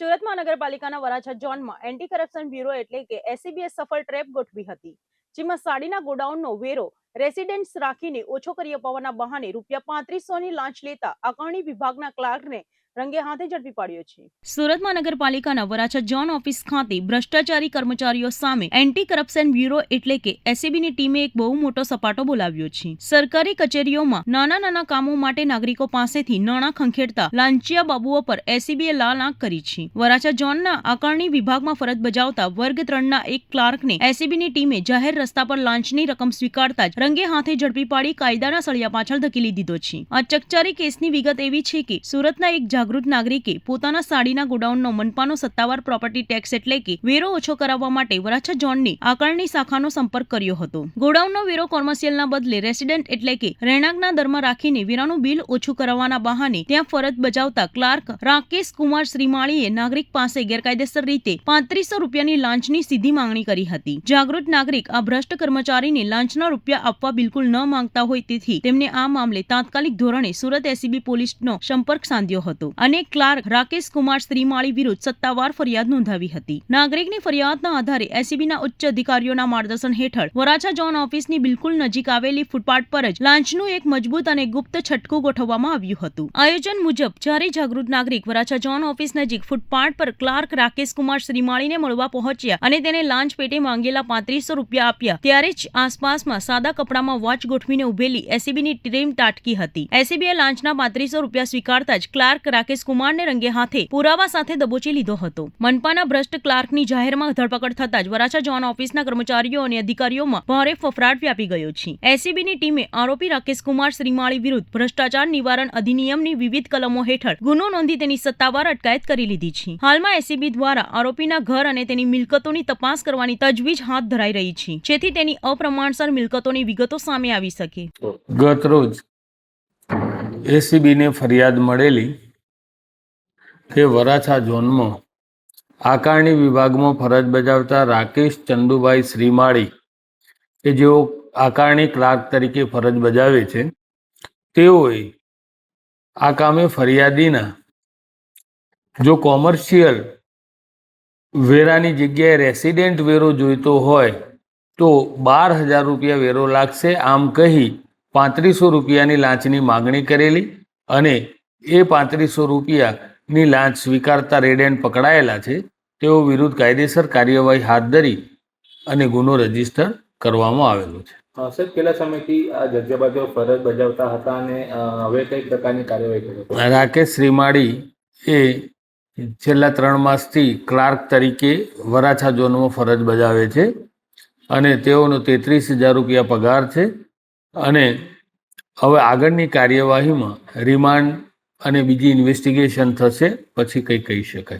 સુરત મહાનગરપાલિકાના વરાછા ઝોનમાં anti corruption bureau એટલે કે એસીબીએ સફળ ટ્રેપ ગોઠવી હતી, જેમાં સાડીના ગોડાઉનનો વેરો રેસિડેન્ટ્સ રાખીને ઓછો કરી અપાવવાના બહાને ₹3500ની લાંચ લેતા આકારણી વિભાગના ક્લાર્કને રંગે હાથે ઝડપી પાડ્યો છે. સુરત મહાનગરપાલિકાના વરાછા ઝોન ઓફિસ ખાતે ભ્રષ્ટાચારી કર્મચારીઓ સામે એન્ટી કરપ્શન બ્યુરો એટલે કે એસીબીની ટીમે એક બહુ મોટો સપાટો બોલાવ્યો છે. સરકારી કચેરીઓમાં નાના કામો માટે નાગરિકો પાસેથી નાણાં ખંખેરતા લાંચિયા બાબુઓ પર એસીબીએ લાલ આંખ કરી છે. વરાછા ઝોનના આકારણી વિભાગમાં ફરજ બજાવતા વર્ગ 3ના એક ક્લાર્કને એસીબીની ટીમે જાહેર રસ્તા પર લાંચની રકમ સ્વીકારતા જ રંગે હાથે ઝડપી પાડી કાયદાના સળિયા પાછળ ધકેલી દીધો છે. આ ચકચારી કેસની વિગત એવી છે કે સુરતના એક જાગૃત નાગરિકે પોતાના સાડીના ગોડાઉનનો મનપાનો સત્તાવાર પ્રોપર્ટી ટેક્સ એટલે કે વેરો ઓછો કરાવવા માટે વરાછા ઝોનની આકારણી શાખાનો સંપર્ક કર્યો હતો. ગોડાઉનનો વેરો કોમર્શિયલના બદલે રેસિડેન્ટ એટલે કે રહેણાંકના દરમાં રાખીને વેરાનું બિલ ઓછું કરાવવાના બહાને ત્યાં ફરજ બજાવતા ક્લાર્ક રાકેશ કુમાર શ્રીમાળીએ નાગરિક પાસે ગેરકાયદેસર રીતે ₹3500ની લાંચની સીધી માંગણી કરી હતી. જાગૃત નાગરિક આ ભ્રષ્ટ કર્મચારીને લાંચના રૂપિયા આપવા બિલકુલ ન માંગતા હોય તેથી તેમને આ મામલે તાત્કાલિક ધોરણે સુરત એસીબી પોલીસનો સંપર્ક સાધ્યો હતો અને ક્લાર્ક રાકેશ કુમાર શ્રીમાળી વિરુદ્ધ સત્તાવાર ફરિયાદ નોંધાવી હતી. નાગરિકની ફરિયાદના આધારે એસીબીના ઉચ્ચ અધિકારીઓના માર્ગદર્શન હેઠળ વરાછા ઝોન ઓફિસની બિલકુલ નજીક આવેલી ફૂટપાથ પર જ લાંચનું એક મજબૂત અને ગુપ્ત છટકું ગોઠવવામાં આવ્યું હતું. આયોજન મુજબ જ્યારે જાગૃત નાગરિક વરાછા ઝોન ઓફિસ નજીક ફૂટપાથ પર ક્લાર્ક રાકેશ કુમાર શ્રીમાળીને મળવા પહોંચ્યા અને તેને લાંચ પેટે માંગેલા ₹3500 આપ્યા ત્યારે જ આસપાસમાં સાદા કપડામાં વોચ ગોઠવીને ઉભેલી એસીબીની ટીમ તાટકી હતી. એસીબીએ લાંચના ₹3500 સ્વીકારતા જ ક્લાર્ક રાકેશ કુમારને રંગે હાથે પુરાવા સાથે દબોચી લીધો હતો. મનપાના ભ્રષ્ટ ક્લાર્કની જાહેરમાં ધરપકડ થતા જ વરાછા ઝોન ઓફિસના કર્મચારીઓ અને અધિકારીઓમાં ભારે ફફડાટ વ્યાપી ગયો છે. એસીબીની ટીમે આરોપી રાકેશ કુમાર શ્રીમાળી વિરુદ્ધ ભ્રષ્ટાચાર નિવારણ અધિનિયમની વિવિધ કલમો હેઠળ ગુનો નોંધી તેની સત્તાવાર અટકાયત કરી લીધી છે. હાલમાં એસીબી દ્વારા આરોપીના ઘર અને તેની મિલકતોની તપાસ કરવાની તજવીજ હાથ ધરાઈ રહી છે, જેથી તેની અપ્રમાણસર મિલકતોની વિગતો સામે આવી શકે. ગત રોજ એસીબીને ફરિયાદ મળેલી કે વરાછા ઝોનમાં આકારણી વિભાગમાં ફરજ બજાવતા રાકેશ ચંદુભાઈ શ્રીમાળી કે જેઓ આકારણી ક્લાર્ક તરીકે ફરજ બજાવે છે, તેઓએ આ કામે ફરિયાદીના જો કોમર્શિયલ વેરાની જગ્યાએ રેસિડેન્ટ વેરો જોઈતો હોય તો ₹12,000 વેરો લાગશે, આમ કહી ₹3500ની લાંચની માગણી કરેલી અને એ ₹3500ની લાંચ સ્વીકારતા રેડેન્ટ પકડાયેલા છે. તેઓ વિરુદ્ધ કાયદેસર કાર્યવાહી હાથ ધરી અને ગુનો રજીસ્ટર કરવામાં આવેલો છે. સાહેબ, કેટલા સમયથી આ જગ્યા પર ફરજ બજાવતા હતા અને હવે કઈ પ્રકારની કાર્યવાહી કરી? રાકેશ શ્રીમાળી એ છેલ્લા 3 માસથી ક્લાર્ક તરીકે વરાછા ઝોનમાં ફરજ બજાવે છે અને તેઓનો ₹33,000 પગાર છે અને હવે આગળની કાર્યવાહીમાં રિમાન્ડ અને બીજી ઇન્વેસ્ટિગેશન થશે, પછી કંઈ કહી શકાય.